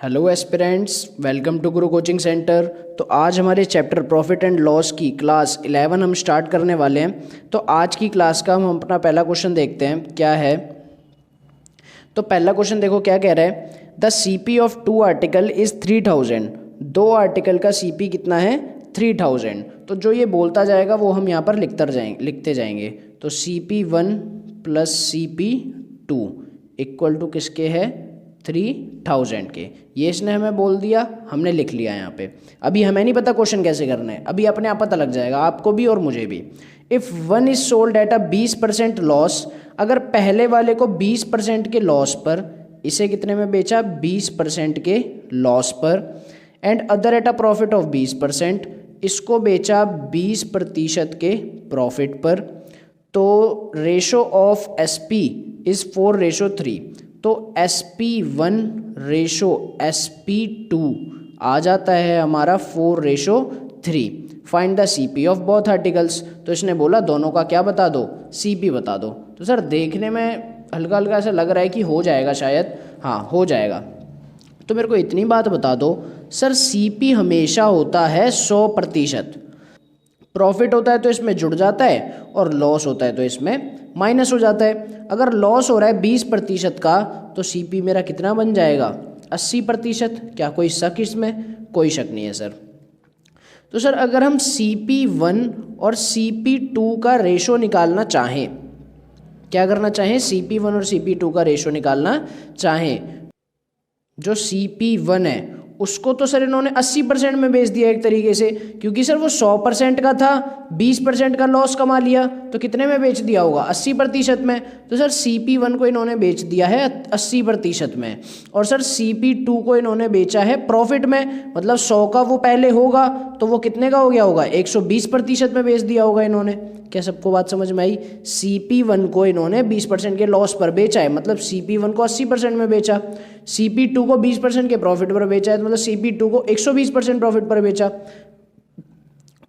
Hello aspirants, welcome to Guru coaching centre. तो आज हमारे चैप्टर प्रॉफिट एंड लॉस की क्लास 11 हम स्टार्ट करने वाले हैं। तो आज की क्लास का हम अपना पहला क्वेश्चन देखते हैं क्या है। तो पहला क्वेश्चन देखो क्या कह रहा है। The CP of two article is 3000। दो आर्टिकल का सीपी कितना है 3000। तो जो ये बोलता जाएगा वो हम यहाँ पर लिखते जाएंगे। तो CP1 plus CP2 equal to किसके है 3000 के। ये इसने हमें बोल दिया, हमने लिख लिया यहाँ पे। अभी हमें नहीं पता क्वेश्चन कैसे करना है, अभी अपने आप पता लग जाएगा आपको भी और मुझे भी। If one is sold at a 20% loss, अगर पहले वाले को 20% के लॉस पर, इसे कितने में बेचा 20% के लॉस पर, and other at a profit of 20%, इसको बेचा 20% के प्रॉफिट पर, तो रेशो ऑफ SP इज़ 4:3। तो SP1 रेशो SP2 आ जाता है हमारा 4:3। Find the CP of both articles. तो इसने बोला दोनों का क्या बता दो, CP बता दो। तो सर देखने में हल्का हल्का ऐसा लग रहा है कि हो जाएगा शायद, हाँ हो जाएगा। तो मेरे को इतनी बात बता दो सर, CP हमेशा होता है 100%। प्रॉफिट होता है तो इसमें जुड़ जाता है और लॉस होता है तो इसमें माइनस हो जाता है। अगर लॉस हो रहा है 20% का तो CP मेरा कितना बन जाएगा 80%। क्या कोई शक इसमें? कोई शक नहीं है सर। तो सर अगर हम CP1 और CP2 का रेशो निकालना चाहें, क्या करना चाहें, CP1 और CP2 का रेशो निकालना चाहें, जो CP1 है उसको तो सर इन्होंने 80% में बेच दिया एक तरीके से, क्योंकि सर वो 100% का था, 20% का लॉस कमा लिया, तो कितने में बेच दिया होगा 80% में। तो सर CP1 को इन्होंने बेच दिया है 80% में, और सर CP2 को इन्होंने बेचा है प्रॉफिट में, मतलब 100 का वो पहले होगा तो वो कितने का हो गया होगा 120% में बेच दिया होगा इन्होंने। क्या सबको बात समझ में आई? CP1 को इन्होंने 20% के लॉस पर बेचा है, मतलब CP1 को 80% में बेचा, CP2 को 20% के प्रॉफिट पर बेचा है, तो मतलब CP2 को 120% प्रॉफिट पर बेचा।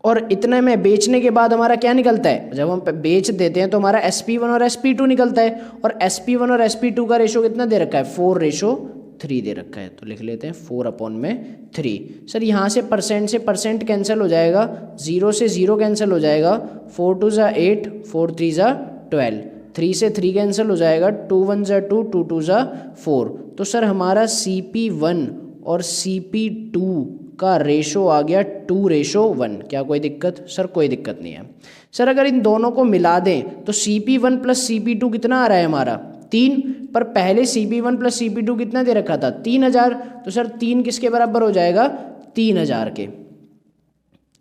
और इतने में बेचने के बाद हमारा क्या निकलता है, जब हम बेच देते हैं तो हमारा SP1 और SP2 निकलता है, और SP1 और SP2 का रेशो कितना दे रखा है 4:3 दे रखा है। तो लिख लेते हैं 4/3। सर यहाँ से परसेंट कैंसिल हो जाएगा, 0 से 0 कैंसिल हो जाएगा, 4 2 ज़ा 8, 4 3 ज़ा 12, 3 से 3 कैंसिल हो जाएगा, 2 1 ज़ा 2, 2 2 ज़ा 4। तो सर हमारा CP1 और CP2 का रेशो आ गया 2:1। क्या कोई दिक्कत? सर कोई दिक्कत नहीं है। सर अगर इन दोनों को मिला दें तो CP1 प्लस CP2 कितना आ रहा है हमारा 3, पर पहले CP1 प्लस CP2 कितना दे रखा था 3000। तो सर 3 किसके बराबर हो जाएगा 3000 के।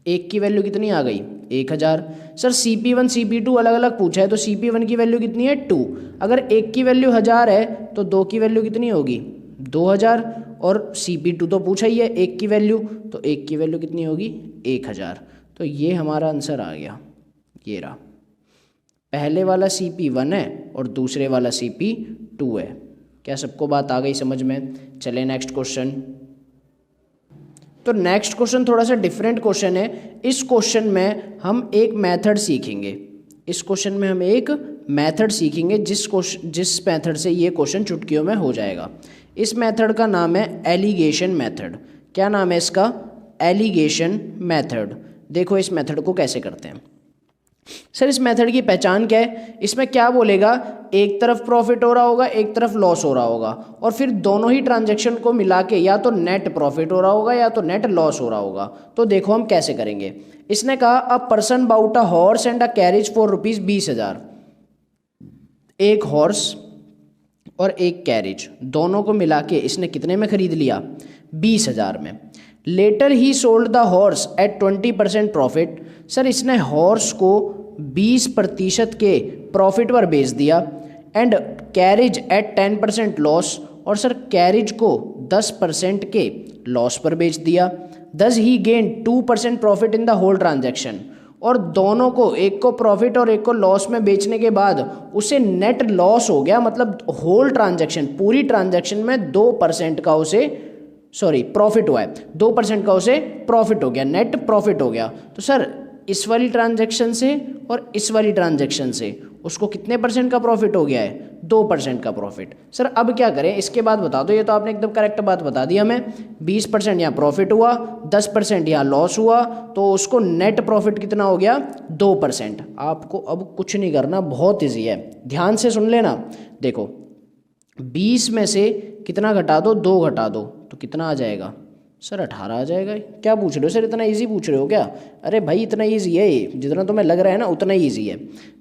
एक की वैल्यू कितनी आ गई 1000। सर CP1 CP2 अलग अलग पूछा है, तो CP1 की वैल्यू कितनी है 2। अगर एक की वैल्यू 1000 है तो दो की वैल्यू कितनी होगी 2000, और CP2 तो पूछा ही है एक की वैल्यू, तो एक की वैल्यू कितनी होगी 1000। तो ये हमारा आंसर आ गया, ये रहा। पहले वाला CP1 है और दूसरे वाला CP2 है। क्या सबको बात आ गई समझ में? चले नेक्स्ट क्वेश्चन। तो नेक्स्ट क्वेश्चन थोड़ा सा डिफरेंट क्वेश्चन है। इस क्वेश्चन में हम एक मेथड सीखेंगे, इस क्वेश्चन में हम एक मेथड सीखेंगे जिस मेथड से ये क्वेश्चन चुटकियों में हो जाएगा। इस मेथड का नाम है एलिगेशन मेथड। क्या नाम है इसका? Alligation method. देखो इस मेथड को कैसे करते हैं। सर इस मेथड की पहचान क्या है? इसमें क्या बोलेगा, एक तरफ प्रॉफिट हो रहा होगा, एक तरफ लॉस हो रहा होगा, और फिर दोनों ही ट्रांजैक्शन को मिला के या तो नेट प्रॉफिट हो रहा होगा या तो नेट लॉस हो रहा होगा। तो देखो हम कैसे करेंगे। इसने कहा a person bought a horse and a carriage for ₹20,000। एक हॉर्स और एक कैरेज दोनों को मिला के इसने कितने में खरीद लिया 20,000 में। Later he sold the horse at 20% profit. Sir इसने हॉर्स को 20% के प्रॉफिट पर बेच दिया, एंड कैरेज एट 10% लॉस, और सर कैरेज को 10% के लॉस पर बेच दिया। Thus he gain 2% profit in the whole transaction. और दोनों को, एक को प्रॉफिट और एक को लॉस में बेचने के बाद उसे नेट लॉस हो गया, मतलब होल ट्रांजैक्शन, पूरी ट्रांजैक्शन में 2% का उसे प्रॉफिट हुआ है, 2% का उसे प्रॉफिट हो गया, नेट प्रॉफिट हो गया। तो सर इस वाली ट्रांजैक्शन से और इस वाली ट्रांजैक्शन से उसको कितने % का प्रॉफिट हो गया है 2% का प्रॉफिट। सर अब क्या करें, इसके बाद बता दो। ये तो आपने एकदम करेक्ट बात बता दी हमें, 20% यहाँ प्रॉफिट हुआ, 10% यहाँ लॉस हुआ, तो उसको नेट प्रॉफिट कितना हो गया, 2%। आपको अब कुछ नहीं करना, बहुत ईजी है, ध्यान से सुन लेना। देखो 20 में से कितना घटा दो, 2 घटा दो, तो कितना आ जाएगा सर, 18 आ जाएगा। क्या पूछ रहे हो सर, इतना इजी पूछ रहे हो क्या? अरे भाई इतना इजी है ये, जितना तुम्हें लग रहा है ना उतना ही इजी है।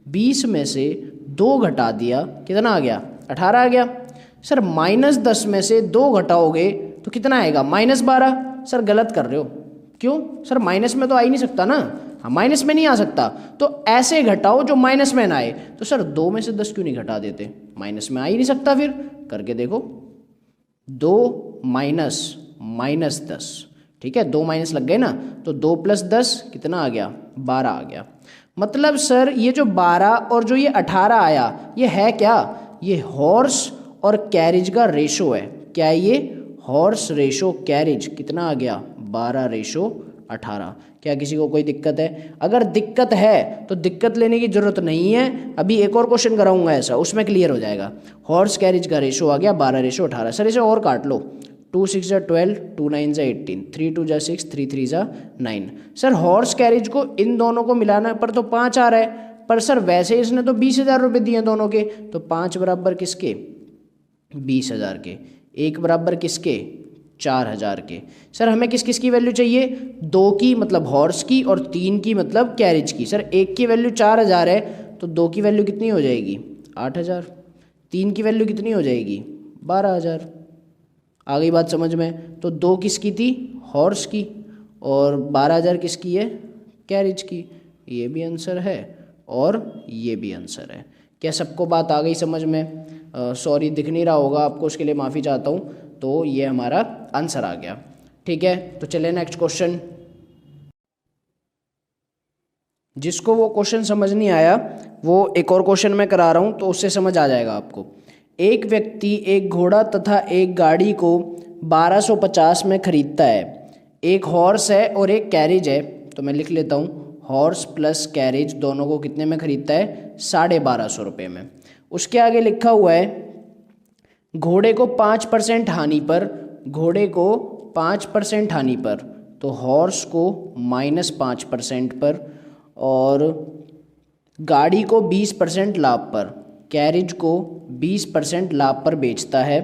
20 में से 2 घटा दिया, कितना आ गया, 18 आ गया। सर -10 में से 2 घटाओगे तो कितना आएगा, -12। सर गलत कर रहे हो, क्यों सर, माइनस में तो आ ही नहीं सकता ना। हाँ माइनस में नहीं आ सकता, तो ऐसे घटाओ जो माइनस में ना आए। तो सर 2 में से 10 क्यों नहीं घटा देते, माइनस में आ ही नहीं सकता, फिर करके देखो, 2 - -10, ठीक है, 2 माइनस लग गए ना, तो 2 + 10 कितना आ गया, 12 आ गया। मतलब सर ये जो 12 और जो ये 18 आया, ये है क्या, ये हॉर्स और कैरिज का रेशो है। क्या है ये, हॉर्स रेशो कैरिज, कितना आ गया, 12:18। क्या किसी को कोई दिक्कत है? अगर दिक्कत है तो दिक्कत लेने की जरूरत नहीं है, अभी एक और क्वेश्चन कराऊंगा ऐसा, उसमें क्लियर हो जाएगा। हॉर्स कैरिज का रेशो आ गया 12:18। सर इसे और काट लो, 2 × 6 = 12, 2 × 9 = 18, 3 × 2 = 6, 3 × 3 = 9। सर हॉर्स कैरिज को इन दोनों को मिलाना पर तो 5 आ रहा है, पर सर वैसे इसने तो 20,000 रुपये दिए दोनों के, तो 5 बराबर किसके, 20,000 के, 1 बराबर किसके, 4,000 के। सर हमें किस किस की वैल्यू चाहिए, 2 की मतलब हॉर्स की और 3 की मतलब कैरिज की। सर 1 की वैल्यू 4,000 है, तो 2 की वैल्यू कितनी हो जाएगी, 8,000, 3 की वैल्यू कितनी हो जाएगी, 12,000। आ गई बात समझ में? तो 2 किसकी थी, हॉर्स की, और 12,000 किसकी है, कैरिज की। ये भी आंसर है और ये भी आंसर है। क्या सबको बात आ गई समझ में? सॉरी दिख नहीं रहा होगा आपको, उसके लिए माफ़ी चाहता हूँ। तो ये हमारा आंसर आ गया, ठीक है। तो चलिए नेक्स्ट क्वेश्चन। जिसको वो क्वेश्चन समझ नहीं आया वो एक और क्वेश्चन मैं करा रहा हूँ, तो उससे समझ आ जाएगा आपको। एक व्यक्ति एक घोड़ा तथा एक गाड़ी को 1250 में खरीदता है। एक हॉर्स है और एक कैरिज है, तो मैं लिख लेता हूँ, हॉर्स प्लस कैरिज दोनों को कितने में खरीदता है, 1250 रुपये में। उसके आगे लिखा हुआ है घोड़े को 5% हानि पर, घोड़े को 5% हानि पर, तो हॉर्स को -5% पर, और गाड़ी को 20% लाभ पर, कैरिज को 20% लाभ पर बेचता है,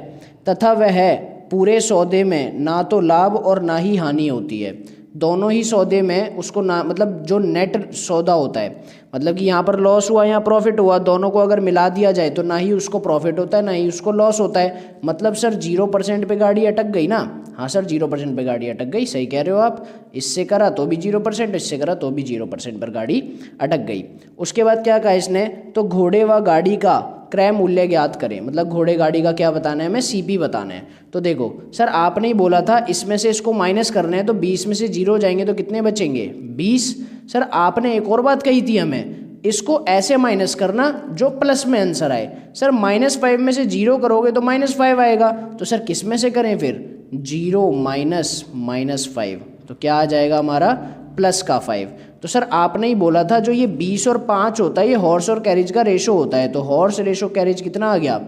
तथा वह पूरे सौदे में ना तो लाभ और ना ही हानि होती है। दोनों ही सौदे में उसको ना, मतलब जो नेट सौदा होता है, मतलब कि यहाँ पर लॉस हुआ यहाँ प्रॉफिट हुआ, दोनों को अगर मिला दिया जाए तो ना ही उसको प्रॉफिट होता है ना ही उसको लॉस होता है। मतलब सर 0% पे गाड़ी अटक गई ना। हाँ सर 0% पे गाड़ी अटक गई, सही कह रहे हो आप। इससे करा तो भी 0%, इससे करा तो भी 0% पर गाड़ी अटक गई। उसके बाद क्या कहा इसने, तो घोड़े व गाड़ी का क्रय मूल्य ज्ञात करें। मतलब घोड़े गाड़ी का क्या बताना है, हमें CP बताना है। तो देखो सर आपने ही बोला था इसमें से इसको माइनस करना है, तो 20 में से 0 जाएंगे तो कितने बचेंगे, 20। सर आपने एक और बात कही थी हमें, इसको ऐसे माइनस करना जो प्लस में आंसर आए। सर -5 में से 0 करोगे तो -5 आएगा, तो सर किस में से करें फिर, 0 - -5, तो क्या आ जाएगा हमारा, प्लस का 5। तो सर आपने ही बोला था जो ये 20 और 5 होता है ये हॉर्स और कैरिज का रेशो होता है, तो हॉर्स रेशो कैरिज कितना आ गया,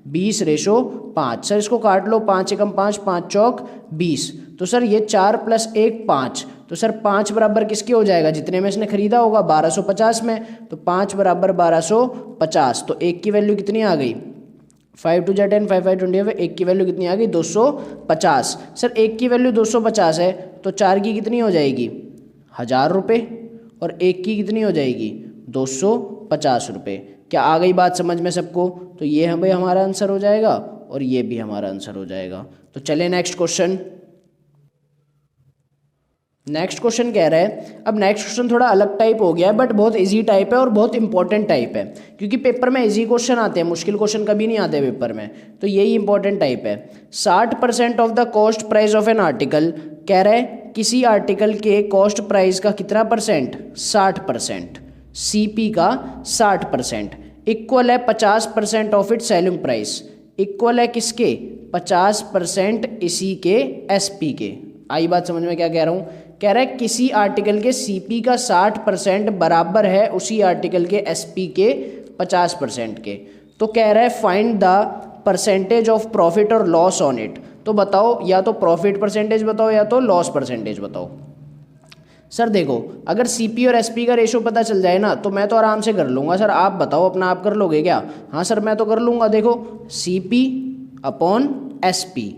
20:5। सर इसको काट लो, 5 × 5, 5 चौक 20। तो सर ये 4 + 1 5, तो सर 5 बराबर किसके हो जाएगा, जितने में इसने खरीदा होगा 1250 में, तो 5 बराबर 1250। तो 1 की वैल्यू कितनी आ गई, 5 × 2 = 10, 5 × 5 = 25, 1 की वैल्यू कितनी आ गई, 250। सर 1 की वैल्यू 250 है, तो 4 की कितनी हो जाएगी, 1000 रुपये, और 1 की कितनी हो जाएगी, 250 रुपये। क्या आ गई बात समझ में सबको? तो ये हमें हमारा आंसर हो जाएगा और ये भी हमारा आंसर हो जाएगा। तो चलिए नेक्स्ट क्वेश्चन। नेक्स्ट क्वेश्चन कह रहा है, अब नेक्स्ट क्वेश्चन थोड़ा अलग टाइप हो गया है, बट बहुत इजी टाइप है और बहुत इंपॉर्टेंट टाइप है, क्योंकि पेपर में इजी क्वेश्चन आते हैं, मुश्किल क्वेश्चन कभी नहीं आते पेपर में, तो यही इंपॉर्टेंट टाइप है। 60% of the cost price of an article, कह रहा है किसी आर्टिकल के कॉस्ट प्राइस का कितना परसेंट, 60%, CP का 60%, इक्वल है 50% of it selling price, equal है किसके, 50% इसी के SP के। आई बात समझ में क्या कह रहा हूँ? कह रहा है किसी आर्टिकल के CP का 60% बराबर है उसी आर्टिकल के SP के 50% के। तो कह रहा है find the percentage of profit और लॉस ऑन इट। तो बताओ, या तो प्रॉफिट परसेंटेज बताओ या तो लॉस परसेंटेज बताओ। सर देखो, अगर सीपी और एसपी का रेशो पता चल जाए ना तो मैं तो आराम से कर लूँगा। सर आप बताओ, अपना आप कर लोगे क्या? हाँ सर मैं तो कर लूँगा। देखो सीपी अपॉन एसपी,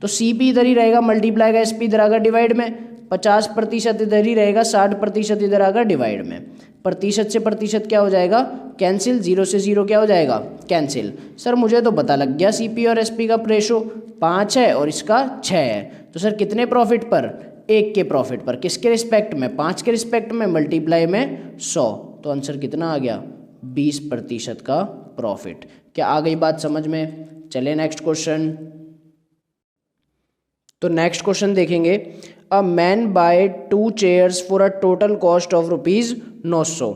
तो सीपी इधर ही रहेगा मल्टीप्लाई का, एसपी इधर आएगा डिवाइड में, 50% इधर ही रहेगा, 60% इधर आएगा डिवाइड में। प्रतिशत से प्रतिशत क्या हो जाएगा? कैंसिल। 0 से 0 क्या हो जाएगा? कैंसिल। सर मुझे तो पता लग गया सीपी और एसपी का रेशो 5 है और इसका 6 है। तो सर कितने प्रॉफिट पर? 1 के प्रॉफिट पर। किसके रिस्पेक्ट में? 5 के रिस्पेक्ट में, मल्टीप्लाई में 100। तो आंसर कितना आ गया? 20% का प्रॉफिट। क्या आ गई बात समझ में? चलिए नेक्स्ट क्वेश्चन। तो नेक्स्ट क्वेश्चन देखेंगे। A man buy 2 chairs for a total cost of ₹900।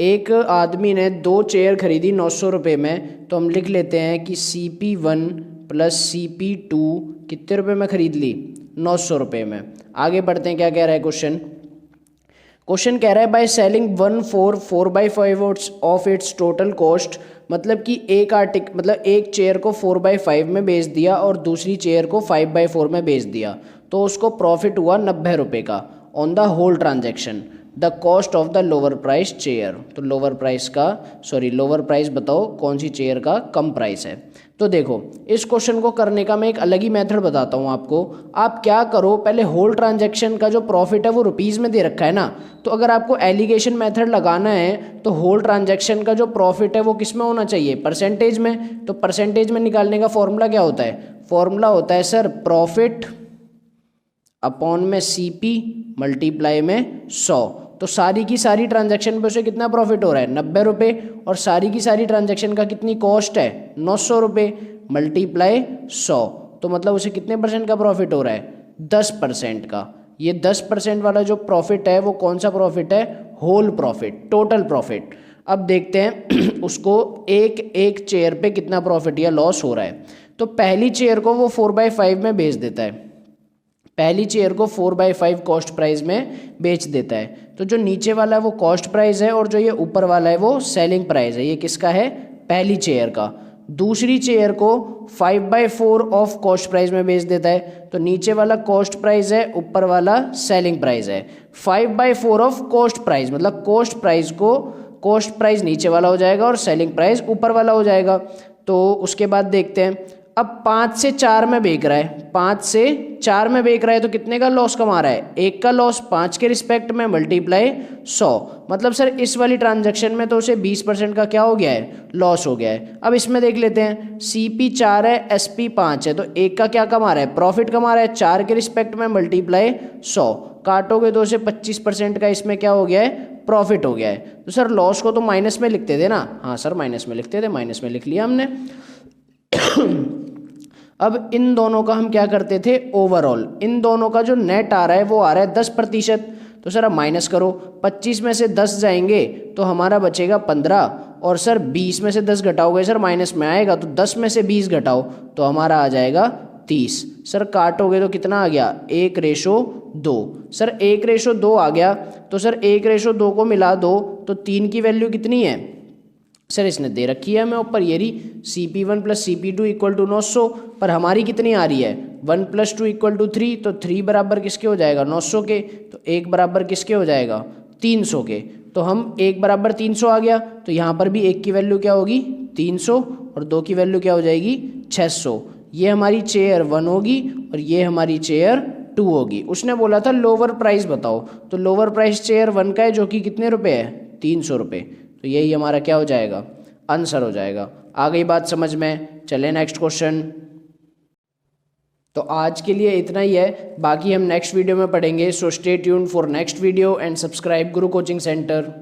एक आदमी ने 2 चेयर खरीदी 900 रुपये में। तो हम लिख लेते हैं कि CP1 प्लस CP2 कितने रुपए में खरीद ली? 900 रुपये में। आगे बढ़ते हैं, क्या कह रहा है क्वेश्चन। क्वेश्चन कह रहा है by selling 1/4 of its total cost, मतलब कि एक चेयर को 4/5 में बेच दिया और दूसरी चेयर को 5/4 में बेच दिया, तो उसको प्रॉफिट हुआ 90 रुपये का on the whole transaction. The cost of the lower price chair. तो लोअर प्राइस बताओ कौन सी चेयर का कम प्राइस है। तो देखो, इस क्वेश्चन को करने का मैं एक अलग ही मेथड बताता हूँ आपको। आप क्या करो, पहले होल ट्रांजैक्शन का जो प्रॉफिट है वो रुपीज़ में दे रखा है ना, तो अगर आपको एलिगेशन मेथड लगाना है तो होल ट्रांजैक्शन का जो प्रॉफिट है वो किस में होना चाहिए? परसेंटेज में। तो परसेंटेज में निकालने का फॉर्मूला क्या होता है? फॉर्मूला होता है सर प्रॉफिट अपॉन में CP मल्टीप्लाई में 100। तो सारी की सारी ट्रांजैक्शन पे उसे कितना प्रॉफिट हो रहा है? 90 रुपये। और सारी की सारी ट्रांजैक्शन का कितनी कॉस्ट है? 900 रुपये मल्टीप्लाई 100। तो मतलब उसे कितने परसेंट का प्रॉफिट हो रहा है? 10% का। ये 10% वाला जो प्रॉफिट है वो कौन सा प्रॉफिट है? Whole profit, total profit. अब देखते हैं उसको एक चेयर पे कितना प्रॉफिट या लॉस हो रहा है। तो पहली चेयर को वो 4/5 में बेच देता है। पहली चेयर को 4/5 कॉस्ट प्राइस में बेच देता है। तो जो नीचे वाला है वो कॉस्ट प्राइस है और जो ये ऊपर वाला है वो सेलिंग प्राइस है। ये किसका है? पहली चेयर का। दूसरी चेयर को 5/4 ऑफ कॉस्ट प्राइस में बेच देता है। तो नीचे वाला कॉस्ट प्राइस है, ऊपर वाला सेलिंग प्राइस है। 5/4 ऑफ कॉस्ट प्राइस मतलब कॉस्ट प्राइस नीचे वाला हो जाएगा और सेलिंग प्राइस ऊपर वाला हो जाएगा। तो उसके बाद देखते हैं, अब 5 से 4 में बेच रहा है, 5 से 4 में बेच रहा है तो कितने का लॉस कमा रहा है? 1 का लॉस 5 के रिस्पेक्ट में मल्टीप्लाई 100। मतलब सर इस वाली ट्रांजैक्शन में तो उसे 20% का क्या हो गया है? लॉस हो गया है। अब इसमें देख लेते हैं, CP 4 है, SP 5 है, तो 1 का क्या कमा रहा है? प्रॉफिट कमा रहा है। 4 के रिस्पेक्ट में मल्टीप्लाई 100, काटोगे तो उसे 25% का इसमें क्या हो गया है? प्रॉफिट हो गया है। तो सर लॉस को तो माइनस में लिखते थे ना? हाँ सर माइनस में लिखते थे, माइनस में लिख लिया हमने। अब इन दोनों का हम क्या करते थे? ओवरऑल इन दोनों का जो नेट आ रहा है वो आ रहा है 10%। तो सर अब माइनस करो, 25 में से 10 जाएंगे तो हमारा बचेगा 15। और सर 20 में से 10 घटाओगे सर माइनस में आएगा, तो 10 में से 20 घटाओ तो हमारा आ जाएगा 30। सर काटोगे तो कितना आ गया? 1:2। सर 1:2 आ गया, तो सर 1:2 को मिला दो तो 3 की वैल्यू कितनी है? सर इसने दे रखी है हमें ऊपर, ये रही CP1 plus CP2 equal to 900। पर हमारी कितनी आ रही है? 1 + 2 = 3। तो 3 बराबर किसके हो जाएगा? 900 के। तो 1 बराबर किसके हो जाएगा? 300 के। तो हम 1 बराबर 300 आ गया, तो यहाँ पर भी 1 की वैल्यू क्या होगी? 300 और 2 की वैल्यू क्या हो जाएगी? 600। ये हमारी चेयर 1 होगी और ये हमारी चेयर 2 होगी। उसने बोला था लोअर प्राइस बताओ, तो लोअर प्राइस चेयर 1 का है जो कि कितने रुपए है? 300 रुपये। तो यही हमारा क्या हो जाएगा? आंसर हो जाएगा। आ गई बात समझ में? चले नेक्स्ट क्वेश्चन। तो आज के लिए इतना ही है, बाकी हम नेक्स्ट वीडियो में पढ़ेंगे। So stay tuned for next video and subscribe Guru coaching centre.